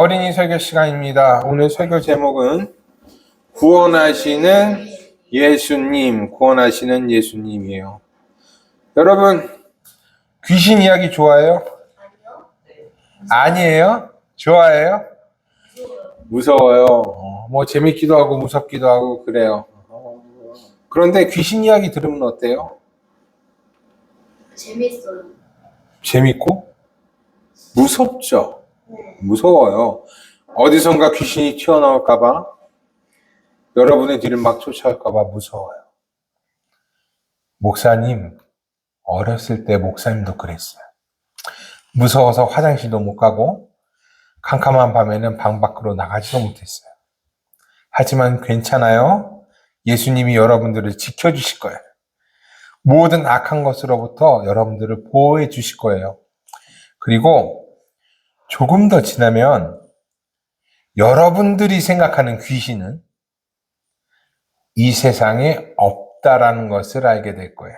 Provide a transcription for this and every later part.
어린이 설교 시간입니다. 오늘 설교 제목은 구원하시는 예수님, 구원하시는 예수님이에요. 여러분, 귀신 이야기 좋아해요? 아니에요? 좋아해요? 무서워요. 뭐 재밌기도 하고 무섭기도 하고 그래요. 그런데 귀신 이야기 들으면 어때요? 재밌어요. 재밌고 무섭죠? 무서워요. 어디선가 귀신이 튀어나올까봐, 여러분의 뒤를 막 쫓아올까봐 무서워요. 목사님, 어렸을 때 목사님도 그랬어요. 무서워서 화장실도 못 가고 캄캄한 밤에는 방 밖으로 나가지도 못했어요. 하지만 괜찮아요. 예수님이 여러분들을 지켜주실 거예요. 모든 악한 것으로부터 여러분들을 보호해 주실 거예요. 그리고 조금 더 지나면 여러분들이 생각하는 귀신은 이 세상에 없다라는 것을 알게 될 거예요.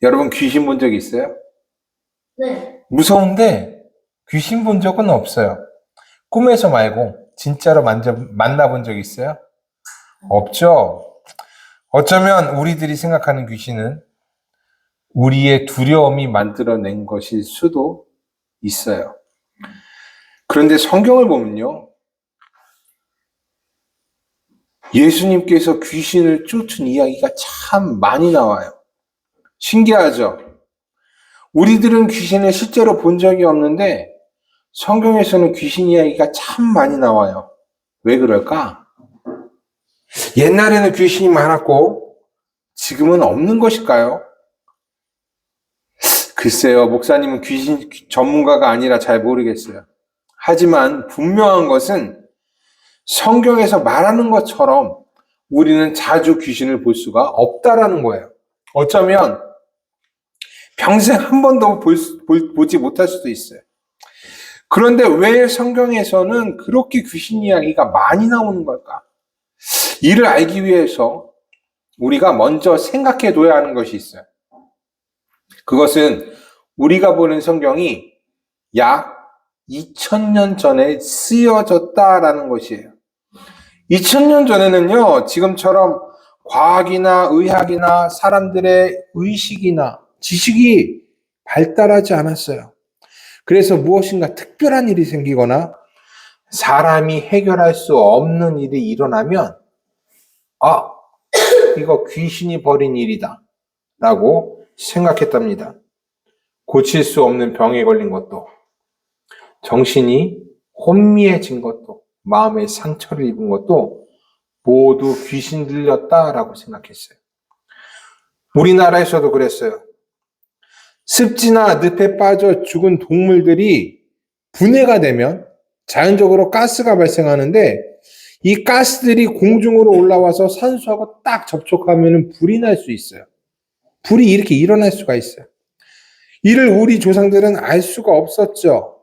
여러분 귀신 본 적 있어요? 네. 무서운데 귀신 본 적은 없어요. 꿈에서 말고 진짜로 만나본 적 있어요? 없죠. 어쩌면 우리들이 생각하는 귀신은 우리의 두려움이 만들어낸 것일 수도 있어요. 그런데 성경을 보면요, 예수님께서 귀신을 쫓은 이야기가 참 많이 나와요. 신기하죠? 우리들은 귀신을 실제로 본 적이 없는데 성경에서는 귀신 이야기가 참 많이 나와요. 왜 그럴까? 옛날에는 귀신이 많았고 지금은 없는 것일까요? 글쎄요, 목사님은 귀신 전문가가 아니라 잘 모르겠어요. 하지만 분명한 것은 성경에서 말하는 것처럼 우리는 자주 귀신을 볼 수가 없다라는 거예요. 어쩌면 평생 한 번도 보지 못할 수도 있어요. 그런데 왜 성경에서는 그렇게 귀신 이야기가 많이 나오는 걸까? 이를 알기 위해서 우리가 먼저 생각해 둬야 하는 것이 있어요. 그것은 우리가 보는 성경이 약 2000년 전에 쓰여졌다라는 것이에요. 2000년 전에는요, 지금처럼 과학이나 의학이나 사람들의 의식이나 지식이 발달하지 않았어요. 그래서 무엇인가 특별한 일이 생기거나 사람이 해결할 수 없는 일이 일어나면, 이거 귀신이 벌인 일이다 라고 생각했답니다. 고칠 수 없는 병에 걸린 것도, 정신이 혼미해진 것도, 마음의 상처를 입은 것도 모두 귀신 들렸다라고 생각했어요. 우리나라에서도 그랬어요. 습지나 늪에 빠져 죽은 동물들이 분해가 되면 자연적으로 가스가 발생하는데, 이 가스들이 공중으로 올라와서 산소하고 딱 접촉하면 불이 날 수 있어요. 불이 이렇게 일어날 수가 있어요. 이를 우리 조상들은 알 수가 없었죠.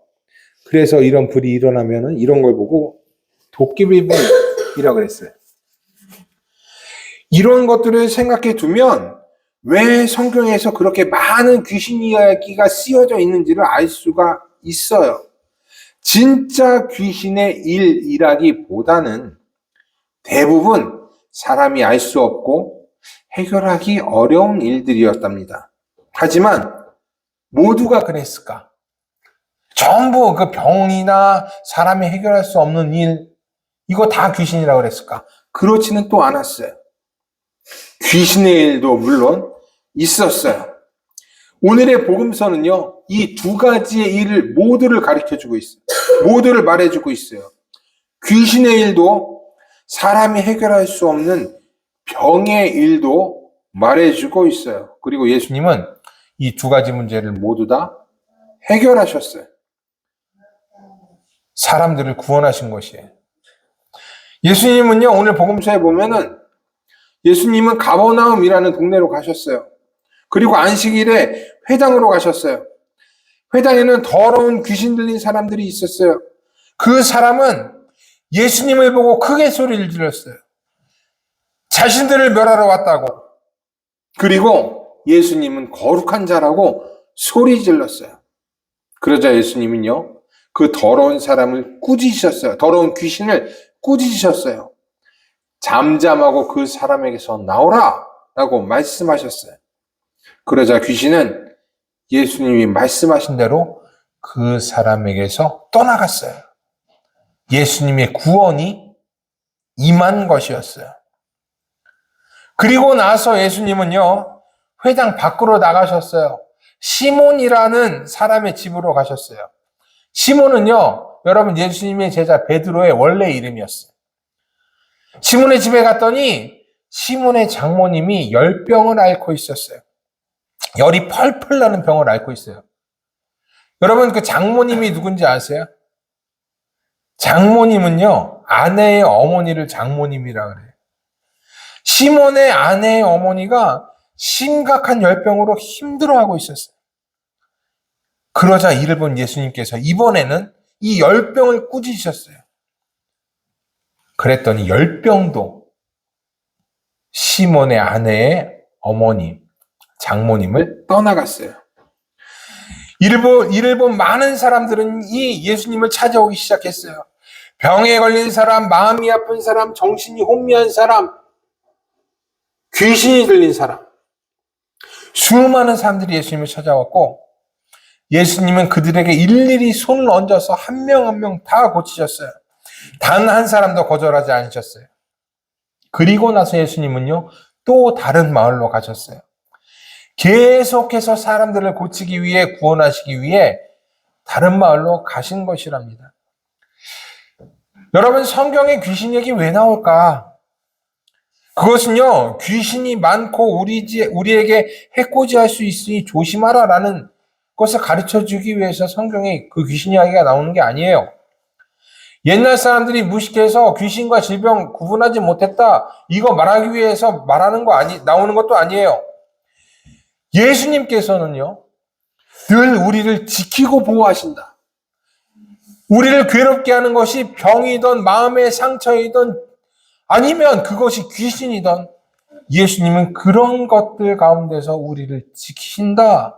그래서 이런 불이 일어나면 이런 걸 보고 도깨비불이라고 그랬어요. 이런 것들을 생각해 두면 왜 성경에서 그렇게 많은 귀신 이야기가 쓰여져 있는지를 알 수가 있어요. 진짜 귀신의 일이라기보다는 대부분 사람이 알 수 없고 해결하기 어려운 일들이었답니다. 하지만 모두가 그랬을까? 전부 그 병이나 사람이 해결할 수 없는 일, 이거 다 귀신이라고 그랬을까? 그렇지는 또 않았어요. 귀신의 일도 물론 있었어요. 오늘의 복음서는요, 이 두 가지의 일을 모두를 가르쳐주고 있어요. 모두를 말해주고 있어요. 귀신의 일도 사람이 해결할 수 없는 병의 일도 말해주고 있어요. 그리고 예수님은 이 두 가지 문제를 모두 다 해결하셨어요. 사람들을 구원하신 것이에요. 예수님은요, 오늘 복음서에 보면은 예수님은 가버나움이라는 동네로 가셨어요. 그리고 안식일에 회당으로 가셨어요. 회당에는 더러운 귀신 들린 사람들이 있었어요. 그 사람은 예수님을 보고 크게 소리를 질렀어요. 자신들을 멸하러 왔다고. 그리고 예수님은 거룩한 자라고 소리 질렀어요. 그러자 예수님은요, 그 더러운 사람을 꾸짖으셨어요. 더러운 귀신을 꾸짖으셨어요. 잠잠하고 그 사람에게서 나오라! 라고 말씀하셨어요. 그러자 귀신은 예수님이 말씀하신 대로 그 사람에게서 떠나갔어요. 예수님의 구원이 임한 것이었어요. 그리고 나서 예수님은요, 회당 밖으로 나가셨어요. 시몬이라는 사람의 집으로 가셨어요. 시몬은요, 여러분 예수님의 제자 베드로의 원래 이름이었어요. 시몬의 집에 갔더니 시몬의 장모님이 열병을 앓고 있었어요. 열이 펄펄 나는 병을 앓고 있어요. 여러분 그 장모님이 누군지 아세요? 장모님은요, 아내의 어머니를 장모님이라 그래요. 시몬의 아내의 어머니가 심각한 열병으로 힘들어하고 있었어요. 그러자 이를 본 예수님께서 이번에는 이 열병을 꾸짖으셨어요. 그랬더니 열병도 시몬의 아내의 어머니, 장모님을 떠나갔어요. 이를 본 많은 사람들은 이 예수님을 찾아오기 시작했어요. 병에 걸린 사람, 마음이 아픈 사람, 정신이 혼미한 사람, 귀신이 들린 사람. 수많은 사람들이 예수님을 찾아왔고 예수님은 그들에게 일일이 손을 얹어서 한 명 한 명 다 고치셨어요. 단 한 사람도 거절하지 않으셨어요. 그리고 나서 예수님은요, 또 다른 마을로 가셨어요. 계속해서 사람들을 고치기 위해, 구원하시기 위해 다른 마을로 가신 것이랍니다. 여러분, 성경에 귀신 얘기 왜 나올까? 그것은요, 귀신이 많고 우리에게 해코지할 수 있으니 조심하라라는 것을 가르쳐 주기 위해서 성경에 그 귀신 이야기가 나오는 게 아니에요. 옛날 사람들이 무식해서 귀신과 질병 구분하지 못했다, 이거 말하기 위해서 나오는 것도 아니에요. 예수님께서는요, 늘 우리를 지키고 보호하신다. 우리를 괴롭게 하는 것이 병이든 마음의 상처이든 아니면 그것이 귀신이든 예수님은 그런 것들 가운데서 우리를 지키신다라는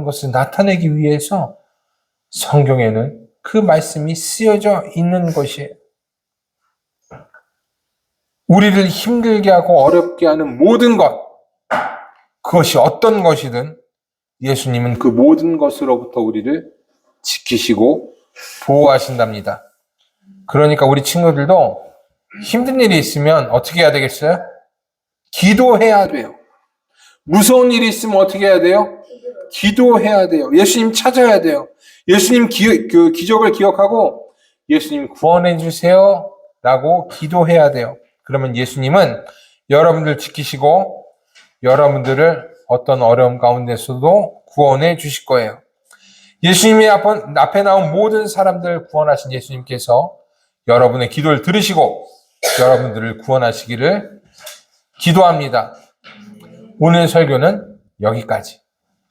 것을 나타내기 위해서 성경에는 그 말씀이 쓰여져 있는 것이에요. 우리를 힘들게 하고 어렵게 하는 모든 것, 그것이 어떤 것이든 예수님은 그 모든 것으로부터 우리를 지키시고 보호하신답니다. 그러니까 우리 친구들도 힘든 일이 있으면 어떻게 해야 되겠어요? 기도해야 돼요. 무서운 일이 있으면 어떻게 해야 돼요? 기도해야 돼요. 예수님 찾아야 돼요. 예수님 그 기적을 기억하고 예수님 구원해 주세요 라고 기도해야 돼요. 그러면 예수님은 여러분들 지키시고 여러분들을 어떤 어려움 가운데서도 구원해 주실 거예요. 예수님의 앞에 나온 모든 사람들을 구원하신 예수님께서 여러분의 기도를 들으시고 여러분들을 구원하시기를 기도합니다. 오늘 설교는 여기까지.